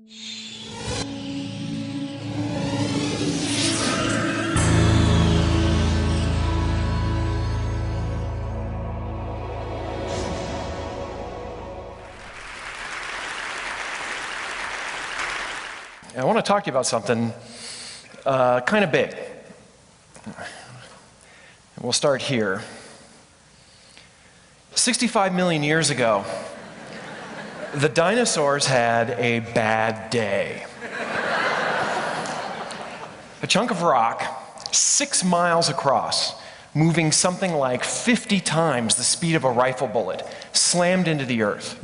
I want to talk to you about something kind of big. We'll start here. 65 million years ago, the dinosaurs had a bad day. A chunk of rock 6 miles across, moving something like 50 times the speed of a rifle bullet, slammed into the earth.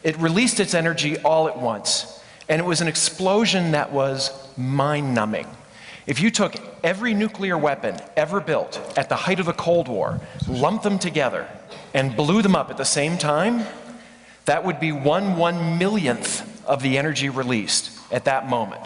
It released its energy all at once. And it was an explosion that was mind-numbing. If you took every nuclear weapon ever built at the height of the Cold War, lumped them together, and blew them up at the same time, that would be 1/1,000,000th of the energy released at that moment.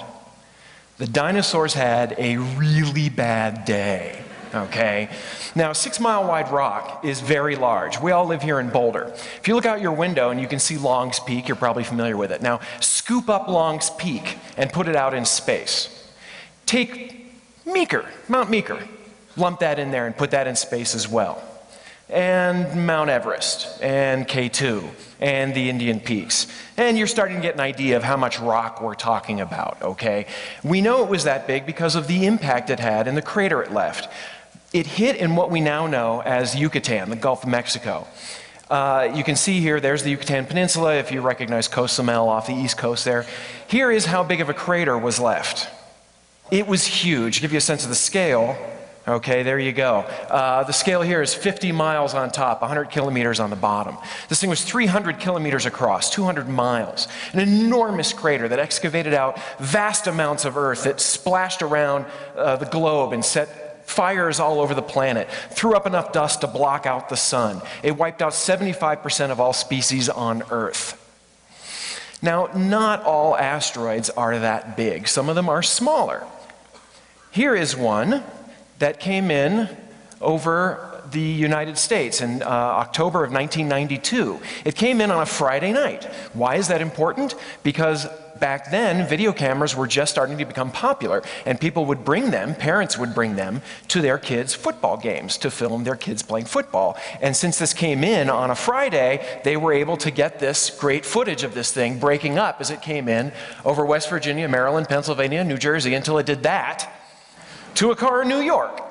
The dinosaurs had a really bad day. Okay? Now, 6 Mile wide rock is very large. We all live here in Boulder. If you look out your window and you can see Long's Peak, you're probably familiar with it. Now, scoop up Long's Peak and put it out in space. Take Mount Meeker, lump that in there and put that in space as well. And Mount Everest, and K2, and the Indian Peaks. And you're starting to get an idea of how much rock we're talking about, okay? We know it was that big because of the impact it had and the crater it left. It hit in what we now know as Yucatan, the Gulf of Mexico. You can see here, there's the Yucatan Peninsula, if you recognize Cozumel off the east coast there. Here is how big of a crater was left. It was huge. To give you a sense of the scale, okay, there you go. The scale here is 50 miles on top, 100 kilometers on the bottom. This thing was 300 kilometers across, 200 miles. An enormous crater that excavated out vast amounts of earth that splashed around the globe and set fires all over the planet, threw up enough dust to block out the sun. It wiped out 75% of all species on Earth. Now, not all asteroids are that big. Some of them are smaller. Here is one that came in over the United States in October of 1992. It came in on a Friday night. Why is that important? Because back then, video cameras were just starting to become popular, and people would bring them, parents would bring them, to their kids' football games to film their kids playing football. And since this came in on a Friday, they were able to get this great footage of this thing breaking up as it came in over West Virginia, Maryland, Pennsylvania, New Jersey, until it did that to a car in New York.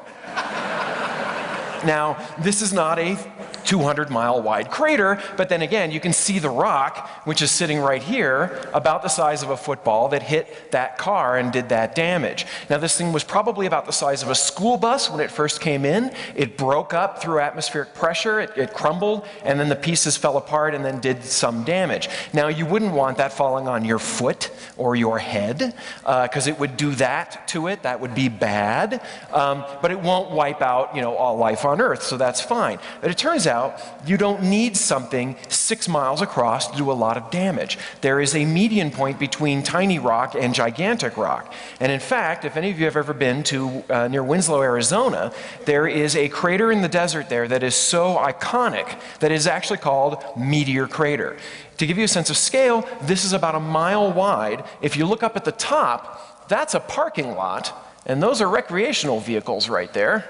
Now, this is not a 200-mile wide crater, but then again, you can see the rock, which is sitting right here, about the size of a football, that hit that car and did that damage. Now, this thing was probably about the size of a school bus when it first came in. It broke up through atmospheric pressure, it crumbled, and then the pieces fell apart and then did some damage. Now, you wouldn't want that falling on your foot or your head, because it would do that to it. That would be bad, but it won't wipe out, all life on Earth, so that's fine. But it turns out you don't need something 6 miles across to do a lot of damage. There is a median point between tiny rock and gigantic rock. And in fact, if any of you have ever been to near Winslow, Arizona, there is a crater in the desert there that is so iconic that it is actually called Meteor Crater. To give you a sense of scale, this is about 1 mile wide. If you look up at the top, that's a parking lot, and those are recreational vehicles right there.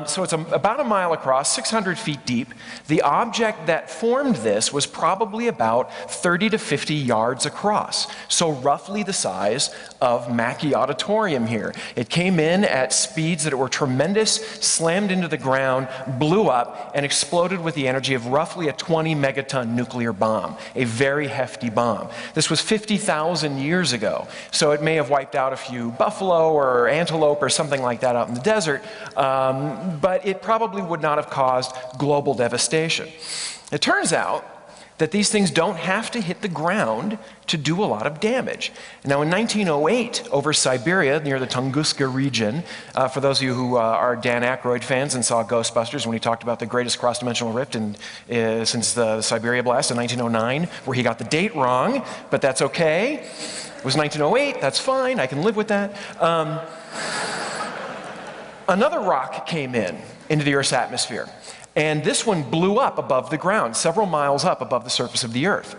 So it's about 1 mile across, 600 feet deep. The object that formed this was probably about 30 to 50 yards across, so roughly the size of Mackey Auditorium here. It came in at speeds that were tremendous, slammed into the ground, blew up, and exploded with the energy of roughly a 20 megaton nuclear bomb, a very hefty bomb. This was 50,000 years ago, so it may have wiped out a few buffalo or antelope or something like that out in the desert, but it probably would not have caused global devastation. It turns out that these things don't have to hit the ground to do a lot of damage. Now, in 1908, over Siberia, near the Tunguska region, for those of you who are Dan Aykroyd fans and saw Ghostbusters when he talked about the greatest cross-dimensional rift since the Siberia blast in 1909, where he got the date wrong, but that's okay. It was 1908, that's fine, I can live with that. Another rock came into the Earth's atmosphere, and this one blew up above the ground, several miles up above the surface of the Earth.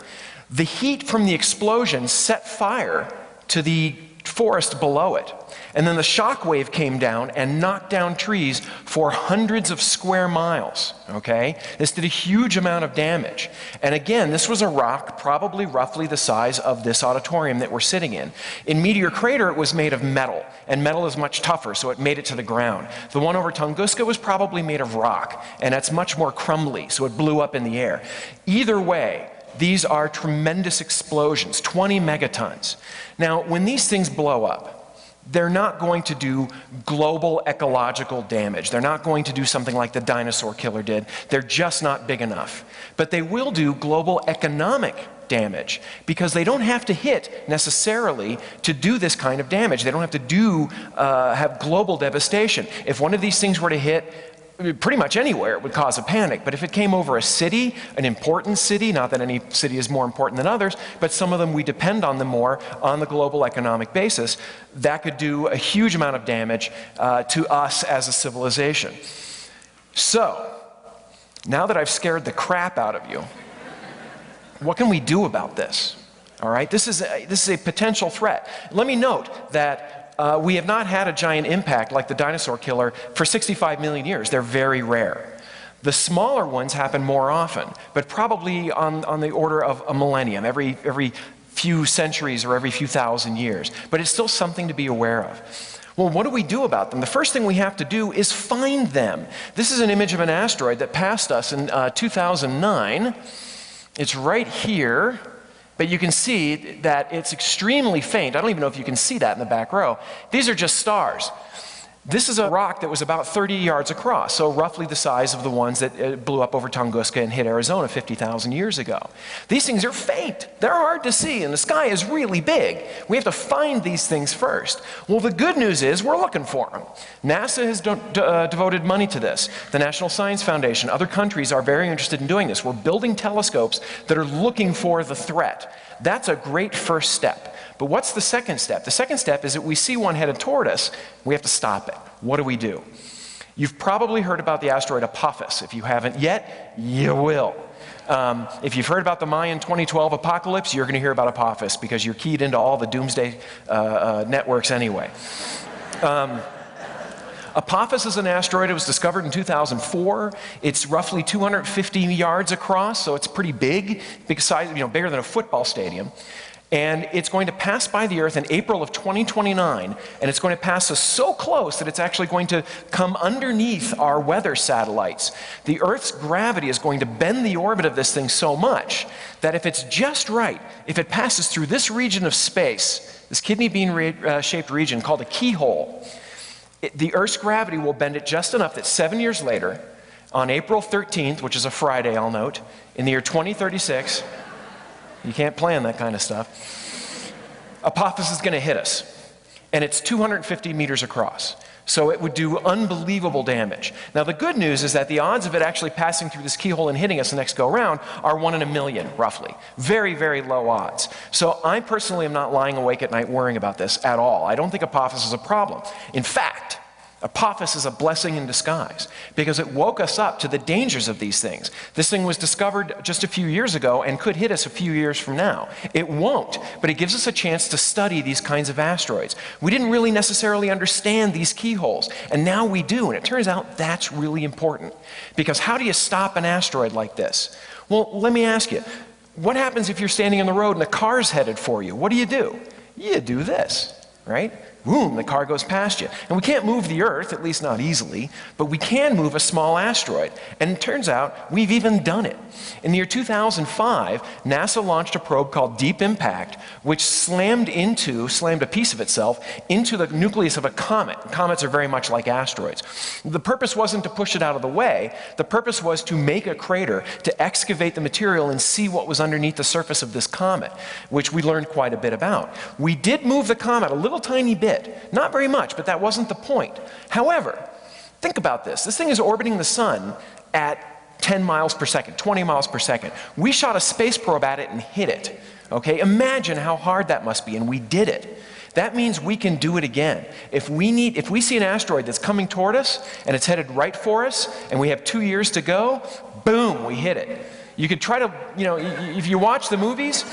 The heat from the explosion set fire to the forest below it. And then the shock wave came down and knocked down trees for hundreds of square miles, okay? This did a huge amount of damage. And again, this was a rock probably roughly the size of this auditorium that we're sitting in. In Meteor Crater, it was made of metal, and metal is much tougher, so it made it to the ground. The one over Tunguska was probably made of rock, and that's much more crumbly, so it blew up in the air. Either way, these are tremendous explosions, 20 megatons. Now, when these things blow up, they're not going to do global ecological damage. They're not going to do something like the dinosaur killer did. They're just not big enough. But they will do global economic damage because they don't have to hit necessarily to do this kind of damage. They don't have to have global devastation. If one of these things were to hit pretty much anywhere, it would cause a panic. But if it came over a city, an important city, not that any city is more important than others, but some of them we depend on them more on the global economic basis, that could do a huge amount of damage to us as a civilization. So, now that I've scared the crap out of you, what can we do about this? All right, this is a potential threat. Let me note that we have not had a giant impact like the dinosaur killer for 65 million years. They're very rare. The smaller ones happen more often, but probably on the order of a millennium, every few centuries or every few thousand years. But it's still something to be aware of. Well, what do we do about them? The first thing we have to do is find them. This is an image of an asteroid that passed us in 2009. It's right here. But you can see that it's extremely faint. I don't even know if you can see that in the back row. These are just stars. This is a rock that was about 30 yards across, so roughly the size of the ones that blew up over Tunguska and hit Arizona 50,000 years ago. These things are faint. They're hard to see, and the sky is really big. We have to find these things first. Well, the good news is we're looking for them. NASA has devoted money to this. The National Science Foundation, other countries are very interested in doing this. We're building telescopes that are looking for the threat. That's a great first step. But what's the second step? The second step is that we see one headed toward us, we have to stop it. What do? You've probably heard about the asteroid Apophis. If you haven't yet, you will. If you've heard about the Mayan 2012 apocalypse, you're going to hear about Apophis because you're keyed into all the doomsday networks anyway. Apophis is an asteroid. It was discovered in 2004. It's roughly 250 yards across, so it's pretty big size, bigger than a football stadium. And it's going to pass by the Earth in April of 2029, and it's going to pass us so close that it's actually going to come underneath our weather satellites. The Earth's gravity is going to bend the orbit of this thing so much that if it's just right, if it passes through this region of space, this kidney bean-shaped region called a keyhole, the Earth's gravity will bend it just enough that 7 years later, on April 13th, which is a Friday, I'll note, in the year 2036, you can't plan that kind of stuff, Apophis is going to hit us. And it's 250 meters across. So it would do unbelievable damage. Now the good news is that the odds of it actually passing through this keyhole and hitting us the next go around are 1 in a million, roughly. Very, very low odds. So I personally am not lying awake at night worrying about this at all. I don't think Apophis is a problem. In fact, Apophis is a blessing in disguise because it woke us up to the dangers of these things. This thing was discovered just a few years ago and could hit us a few years from now. It won't, but it gives us a chance to study these kinds of asteroids. We didn't really necessarily understand these keyholes, and now we do, and it turns out that's really important. Because how do you stop an asteroid like this? Well, let me ask you, what happens if you're standing on the road and a car's headed for you? What do? You do this, right? Boom, the car goes past you. And we can't move the Earth, at least not easily, but we can move a small asteroid. And it turns out we've even done it. In the year 2005, NASA launched a probe called Deep Impact, which slammed a piece of itself into the nucleus of a comet. Comets are very much like asteroids. The purpose wasn't to push it out of the way. The purpose was to make a crater, to excavate the material and see what was underneath the surface of this comet, which we learned quite a bit about. We did move the comet a little tiny bit. Not very much, but that wasn't the point. However, think about this. This thing is orbiting the sun at 10 miles per second, 20 miles per second. We shot a space probe at it and hit it. Okay, imagine how hard that must be, and we did it. That means we can do it again. If we see an asteroid that's coming toward us and it's headed right for us and we have 2 years to go, boom, we hit it. You could try to, if you watch the movies,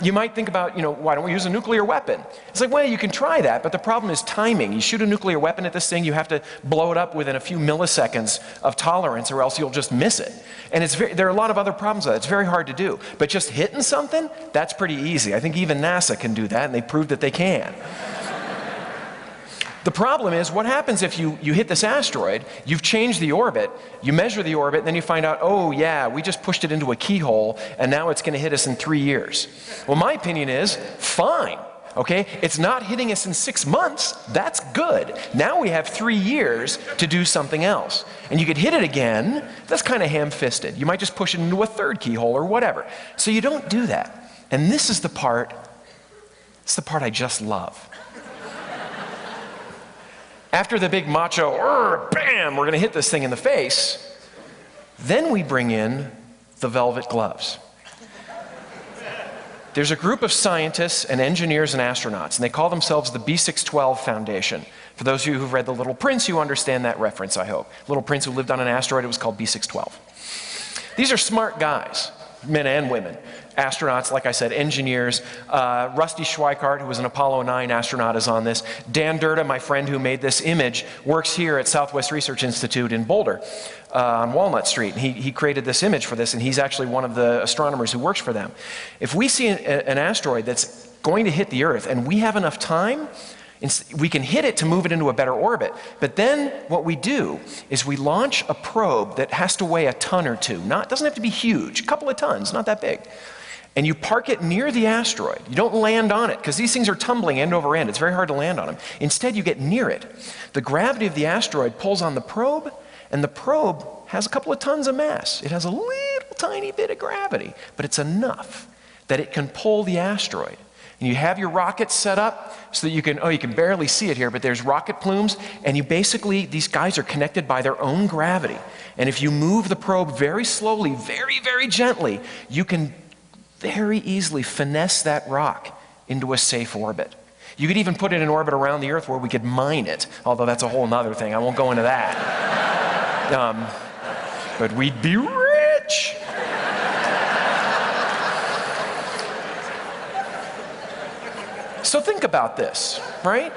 you might think about, why don't we use a nuclear weapon? It's like, well, you can try that, but the problem is timing. You shoot a nuclear weapon at this thing, you have to blow it up within a few milliseconds of tolerance, or else you'll just miss it. And there are a lot of other problems with that. It's very hard to do. But just hitting something, that's pretty easy. I think even NASA can do that, and they proved that they can. The problem is, what happens if you hit this asteroid, you've changed the orbit, you measure the orbit, and then you find out, oh yeah, we just pushed it into a keyhole, and now it's going to hit us in 3 years. Well, my opinion is, fine, okay? It's not hitting us in 6 months, that's good. Now we have 3 years to do something else. And you could hit it again, that's kind of ham-fisted. You might just push it into a third keyhole or whatever. So you don't do that. And this is the part, it's the part I just love. After the big macho, bam, we're going to hit this thing in the face, then we bring in the velvet gloves. There's a group of scientists and engineers and astronauts, and they call themselves the B612 Foundation. For those of you who've read The Little Prince, you understand that reference, I hope. Little Prince who lived on an asteroid, it was called B612. These are smart guys, men and women. Astronauts, like I said, engineers. Rusty Schweikart, who was an Apollo 9 astronaut, is on this. Dan Durda, my friend who made this image, works here at Southwest Research Institute in Boulder on Walnut Street. And he created this image for this, and he's actually one of the astronomers who works for them. If we see an asteroid that's going to hit the Earth and we have enough time, we can hit it to move it into a better orbit. But then what we do is we launch a probe that has to weigh a ton or two. It doesn't have to be huge, a couple of tons, not that big. And you park it near the asteroid. You don't land on it, because these things are tumbling end over end. It's very hard to land on them. Instead, you get near it. The gravity of the asteroid pulls on the probe, and the probe has a couple of tons of mass. It has a little tiny bit of gravity, but it's enough that it can pull the asteroid. And you have your rocket set up so that you can barely see it here, but there's rocket plumes, and these guys are connected by their own gravity. And if you move the probe very slowly, very, very gently, you can very easily finesse that rock into a safe orbit. You could even put it in orbit around the Earth where we could mine it, although that's a whole other thing. I won't go into that. But we'd be rich. So think about this, right?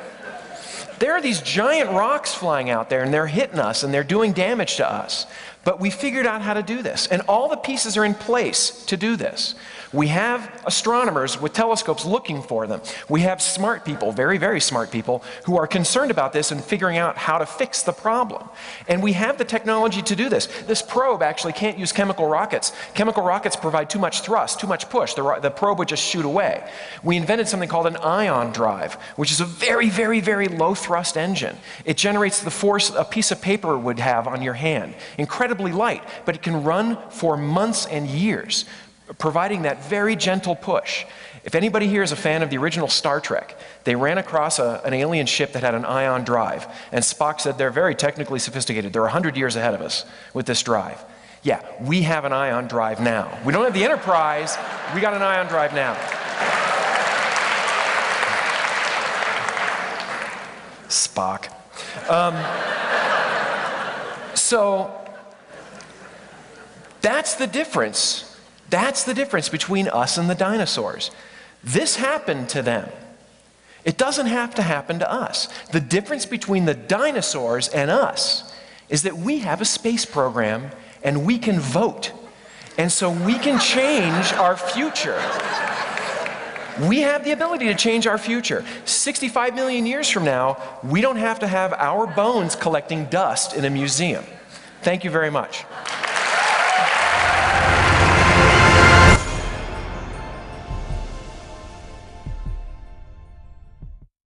There are these giant rocks flying out there, and they're hitting us, and they're doing damage to us. But we figured out how to do this, and all the pieces are in place to do this. We have astronomers with telescopes looking for them. We have smart people, very, very smart people, who are concerned about this and figuring out how to fix the problem. And we have the technology to do this. This probe actually can't use chemical rockets. Chemical rockets provide too much thrust, too much push. The probe would just shoot away. We invented something called an ion drive, which is a very, very, very low thrust engine. It generates the force a piece of paper would have on your hand. Incredibly light, but it can run for months and years, providing that very gentle push. If anybody here is a fan of the original Star Trek, they ran across an alien ship that had an ion drive, and Spock said they're very technically sophisticated. They're 100 years ahead of us with this drive. Yeah, we have an ion drive now. We don't have the Enterprise, we got an ion drive now. Spock. So that's the difference. That's the difference between us and the dinosaurs. This happened to them. It doesn't have to happen to us. The difference between the dinosaurs and us is that we have a space program and we can vote. And so we can change our future. We have the ability to change our future. 65 million years from now, we don't have to have our bones collecting dust in a museum. Thank you very much.